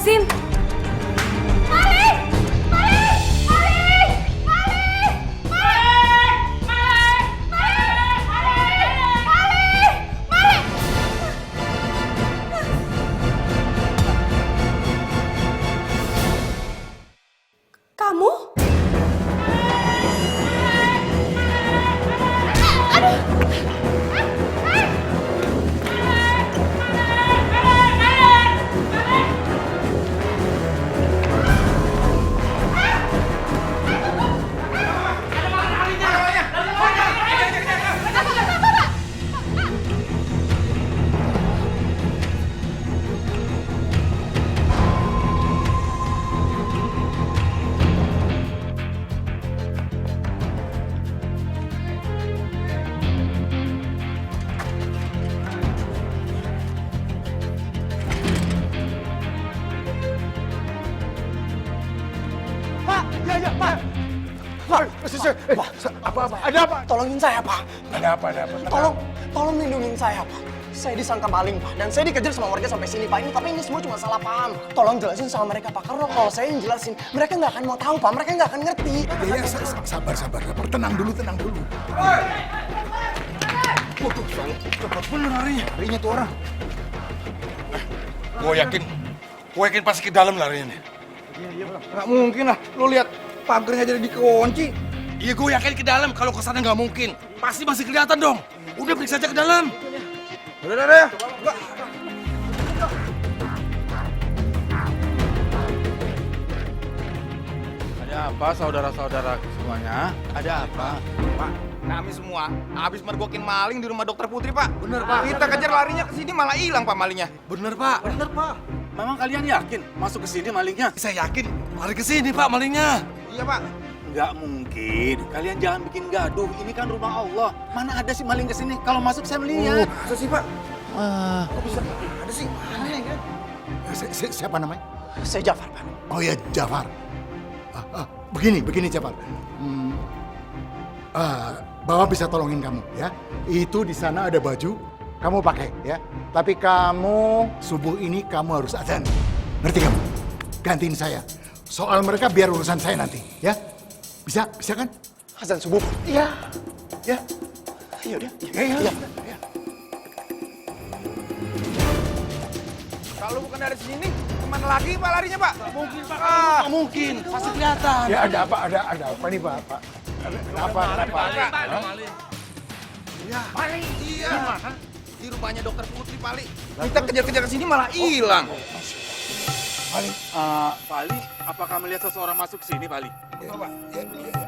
jelasin. Maling! Maling! Maling! Maling! Maling! Maling! Maling! Maling! Maling! Kamu? Apa? Ada apa? Tolongin saya, Pak. Ada apa? Tolong lindungin saya, Pak. Saya disangka maling, Pak. Dan saya dikejar sama warga sampai sini, Pak. Tapi ini semua cuma salah paham. Tolong jelasin sama mereka, Pak. Karena kalau saya yang jelasin, mereka nggak akan mau tahu, Pak. Mereka nggak akan ngerti. Ya, sabar. Tenang dulu. Waduh, cepat bener larinya tuh orang. Gue yakin pasti ke dalam larinya nih. Nggak mungkin lah, lu lihat pagernya jadi dikunci. Iya, gue yakin ke dalam. Kalau ke sana nggak mungkin. Pasti masih kelihatan dong. Udah periksa aja ke dalam. Udah ya. Ada apa saudara-saudara semuanya? Ada apa? Pak, kami semua habis mergokin maling di rumah dokter Putri, Pak. Bener, Pak. Kita kejar larinya ke sini malah hilang, Pak, malingnya. Bener, Pak. Memang kalian yakin masuk ke sini malingnya? Saya yakin lari ke sini, Pak, malingnya. Iya, Pak. Nggak mungkin. Kalian jangan bikin gaduh. Ini kan rumah Allah. Mana ada sih maling ke sini? Kalau masuk saya melihat. Masa sih, Pak? Kok bisa ada sih? Aneh kan? Siapa namanya? Saya Jafar, Pak. Oh ya, Jafar. Begini Jafar. Bawa bisa tolongin kamu ya. Itu di sana ada baju, kamu pakai ya. Tapi kamu subuh ini kamu harus azan. Ngerti kamu? Gantiin saya. Soal mereka biar urusan saya nanti ya. Bisa kan? Azan subuh, Pak. Iya. Ya. Yaudah. Iya. Kalau bukan dari sini, kemana lagi, Pak, larinya, Pak? Mungkin, Pak. Nggak mungkin. Pasti kelihatan. Ya ada apa? Ada apa nih, Pak? Kenapa? Iya. Di rumahnya dokter Putri, Pak Ali. Kita kejar-kejar ke sini malah hilang. Paling Pak Ali, apakah melihat seseorang masuk sini, Pak Ali?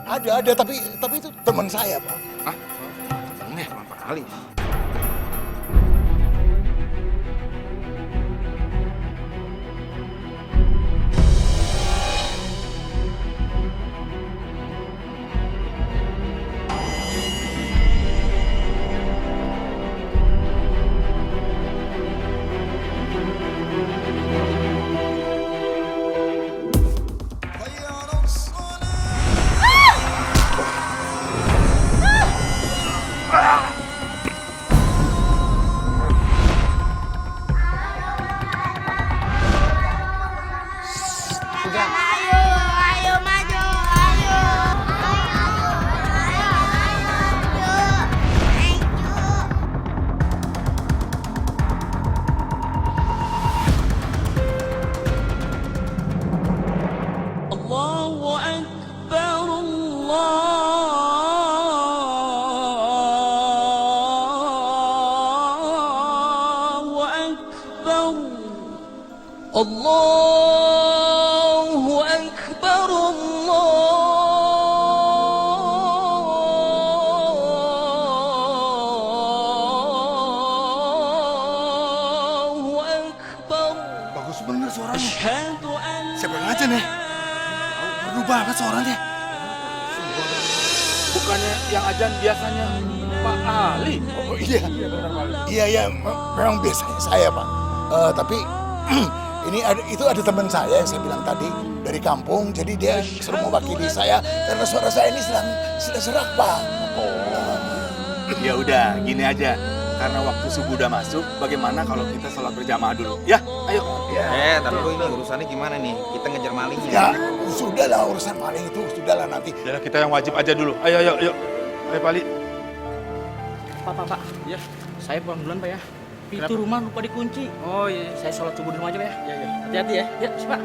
ada tapi itu teman saya, Pak. Hah? Aneh, Pak Ali. Ayo maju, ayo. Allahu Akbar, Allahu Akbar. Allahu Akbar, Allahu Akbar. Bagus bener suaranya. Asyhadu an Siapa yang ngajar nih? Merdu banget suaranya. Bukannya yang ajan biasanya Pak Ali? Oh iya. Iya, memang biasanya saya, Pak. Tapi itu ada teman saya yang saya bilang tadi dari kampung, jadi dia suruh mewakili saya karena suara saya ini sedang serak, Pak. Ya udah, gini aja. karena waktu subuh udah masuk, bagaimana kalau kita sholat berjamaah dulu? Ya, ayo. Tar dulu ini urusannya gimana nih? Kita ngejar malingnya. Ya, sudahlah urusan maling itu, sudahlah nanti. Ya kita yang wajib aja dulu. Ayo. Ayo Pali. Pak. Ya, saya pulang duluan, Pak ya. Pintu rumah lupa dikunci. Oh iya. Saya sholat subuh di rumah aja, Pak ya. Iya. Hati-hati ya. Ya, Pak.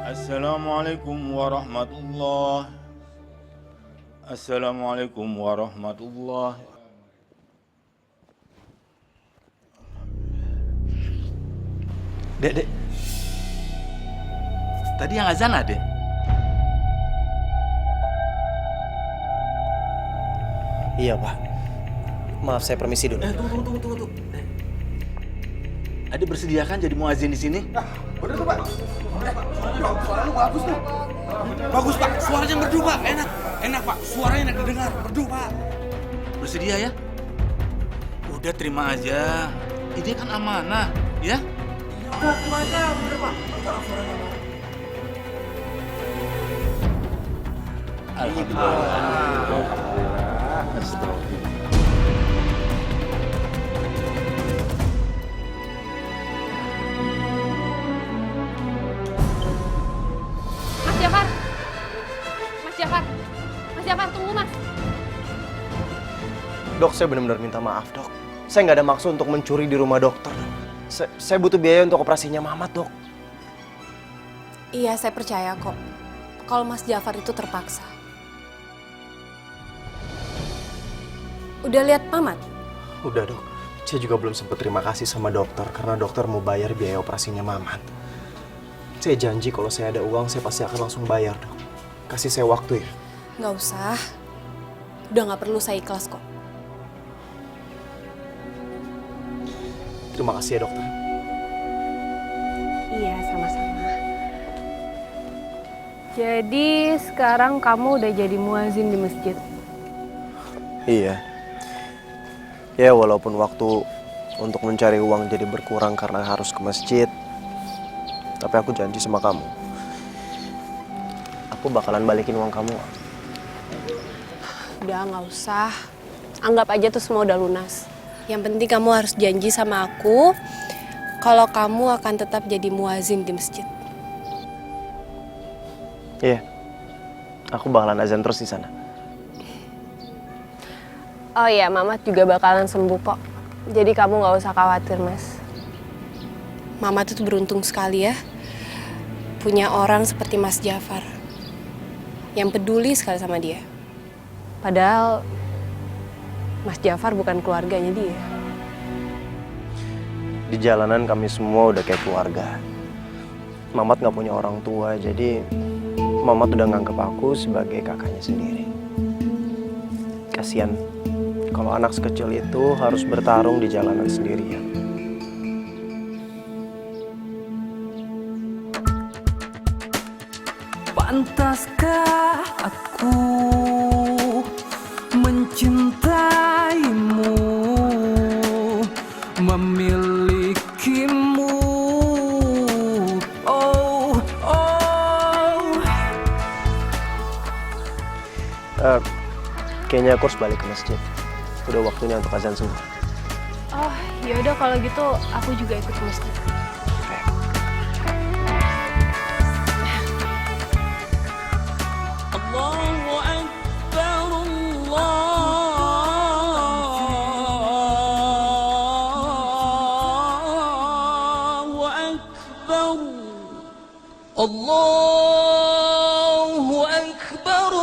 Assalamualaikum warahmatullahi. Assalamualaikum warahmatullahi. Dek. Tadi yang azan ada? Iya, Pak. Maaf, saya permisi dulu. Tunggu. Ade bersedia kan jadi muazin di sini? Bener tuh, Pak. Suara lu bagus tuh. Bagus Pak, suaranya merdu Pak, enak Pak, suaranya enak didengar, merdu Pak. Bersedia ya? Udah terima aja. Ini kan amanah, ya? Mas Jafar, tunggu Mas. Dok, saya benar-benar minta maaf, Dok. Saya nggak ada maksud untuk mencuri di rumah dokter. Saya butuh biaya untuk operasinya Mamat, Dok. Iya, saya percaya kok. Kalau Mas Jafar itu terpaksa. Udah lihat Mamat? Udah, Dok. Saya juga belum sempat terima kasih sama dokter karena dokter mau bayar biaya operasinya Mamat. Saya janji kalau saya ada uang, saya pasti akan langsung bayar, Dok. Kasih saya waktu ya. Nggak usah. Udah nggak perlu, saya ikhlas kok. Terima kasih ya, dokter. Iya, sama-sama. Jadi sekarang kamu udah jadi muazin di masjid? Iya. Ya, walaupun waktu untuk mencari uang jadi berkurang karena harus ke masjid, tapi aku janji sama kamu, aku bakalan balikin uang kamu. Udah, nggak usah. Anggap aja tuh semua udah lunas. Yang penting kamu harus janji sama aku kalau kamu akan tetap jadi muazin di masjid. Iya, aku bakalan azan terus di sana. Oh iya, Mamat juga bakalan sembuh kok. Jadi kamu nggak usah khawatir, Mas. Mamat tuh beruntung sekali ya, punya orang seperti Mas Jafar yang peduli sekali sama dia. Padahal Mas Jafar bukan keluarganya dia. Di jalanan kami semua udah kayak keluarga. Mamat nggak punya orang tua, jadi Mamat udah nganggep aku sebagai kakaknya sendiri. Kasian kalau anak sekecil itu harus bertarung di jalanan sendirian. Pantaskah aku mencintaimu, memilikimu? Oh. Kayaknya aku harus balik ke masjid. Udah waktunya untuk azan subuh. Oh, yaudah kalau gitu aku juga ikut ke masjid. Allahu Akbar, Allahu Akbar, Allahu Akbar,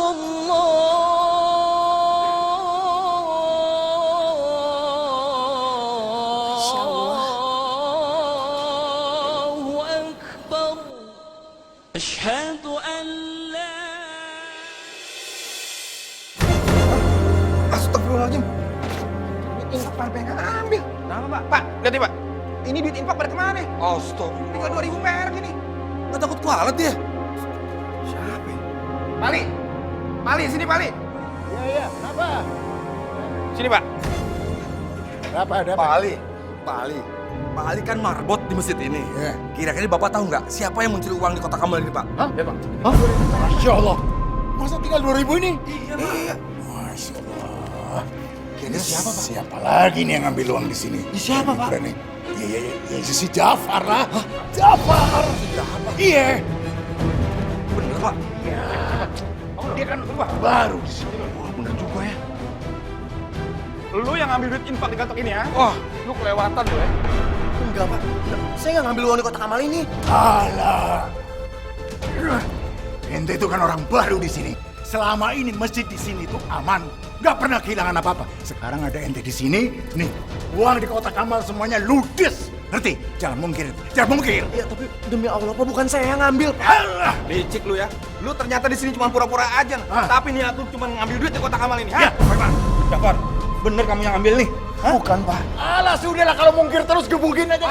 Allahu Akbar. Asyhadu an la Astagfirullahaladzim. Duit infak pada pengen ambil. Kenapa, Pak? Pak, lihat nih, Pak. Ini duit infak pada kemana? Astagfirullah. Tinggal 2.000 perak ini. Nggak takut kualat dia? Siapa ya? Pali, sini Pali. Iya, kenapa? Sini, Pak. Ada apa? Pak Ali kan marbot di masjid ini. Iya. Kira-kira Bapak tahu nggak siapa yang mencuri uang di kotak amal ini Pak? Hah? Ya, Pak. Masya Allah. Masa tinggal 2.000 ini? Iya. Masya Allah. Kira siapa, Pak? Siapa lagi nih yang ngambil uang di sini? Siapa, Pak? Iya, si Jafar lah. Jafar. Iya. Bener, Pak. Dia kan baru di sini. Wah, bener juga ya. Lu yang ngambil duit infak di kantor ini ya? Wah, lu kelewatan lu ya. Enggak, Pak. Saya nggak ngambil uang di kotak amal ini. Alah. Ente itu kan orang baru di sini. Selama ini masjid di sini itu aman, nggak pernah kehilangan apa-apa. Sekarang ada ente di sini, nih uang di kotak amal semuanya ludes, ngerti? Jangan mungkir, jangan mungkir. Ya, tapi demi Allah, Pak, bukan saya yang ngambil. Alah. Licik lu ya. Lu ternyata di sini cuma pura-pura aja. Tapi niat lu cuma ngambil duit di kotak amal ini. Ya, Pak. Jafar, bener kamu yang ambil nih? Bukan, Pak. Alah, sudahlah kalau mungkir terus gebukin aja.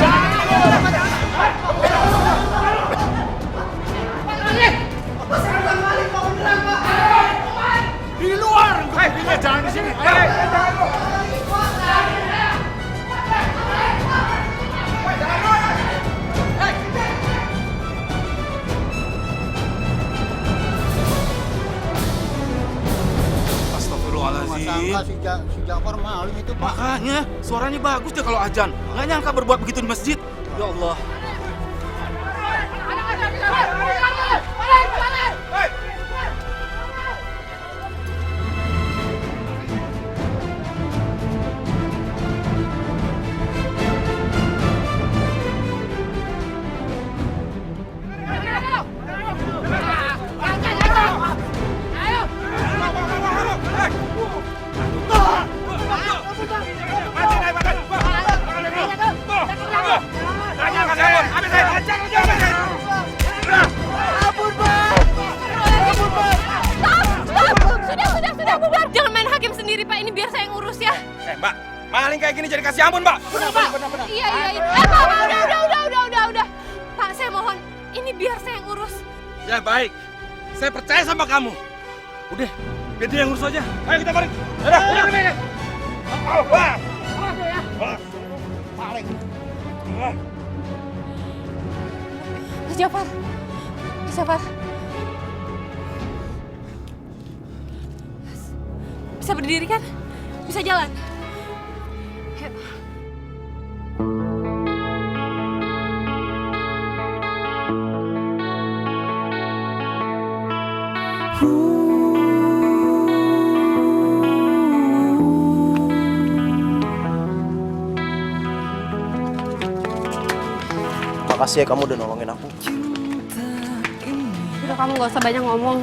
Di luar, jangan di sini. Astagfirullahaladzim. Si Jafar maling itu, Pak. Makanya suaranya bagus deh kalau azan. Nggak nyangka berbuat begitu di masjid. Ya Allah. Sudah, bubar. Jangan main hakim sendiri, Pak. Ini biar saya yang ngurus ya. Mbak, maling kayak gini jadi kasih ampun, Mbak. Pak. Iya. Pak, udah. Pak, saya mohon. Ini biar saya yang urus. Ya baik. Saya percaya sama kamu. Udah, biar dia yang ngurus aja. Ayo kita balik. Udah. Mas Jafar. Bisa berdiri kan? Bisa jalan? Ayo. Makasih ya kamu udah nolongin aku. Udah, kamu gak usah banyak ngomong.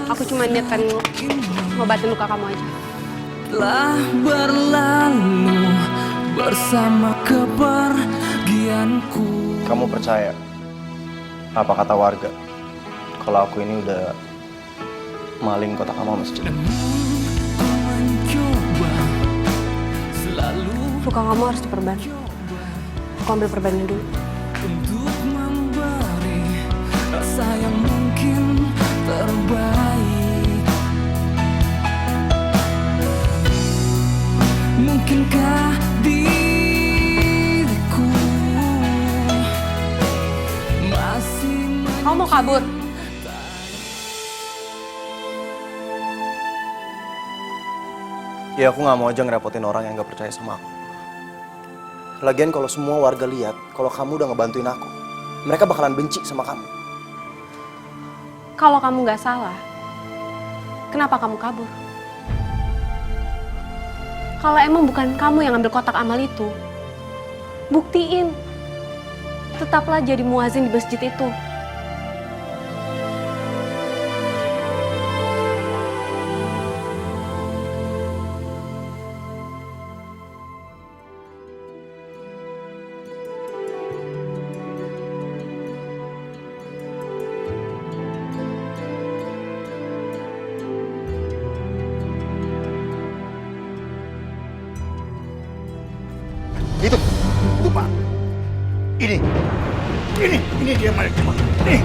Aku cuma niat pengen ngobatin luka kamu aja. Telah berlalu bersama kepergianku. Kamu percaya apa kata warga kalau aku ini udah maling kotak amal masjid? Luka kamu harus diperban. Aku ambil perbannya dulu. Untuk memberi rasa yang mungkin terbaik. Mungkinkah diriku masih Kamu mau kabur? Ya aku nggak mau aja ngerepotin orang yang nggak percaya sama aku. Lagian kalau semua warga lihat kalau kamu udah ngebantuin aku, mereka bakalan benci sama kamu. Kalau kamu nggak salah, kenapa kamu kabur? Kalau emang bukan kamu yang ambil kotak amal itu, buktiin. Tetaplah jadi muazin di masjid itu. Itu Pak. Ini dia maling. Nih.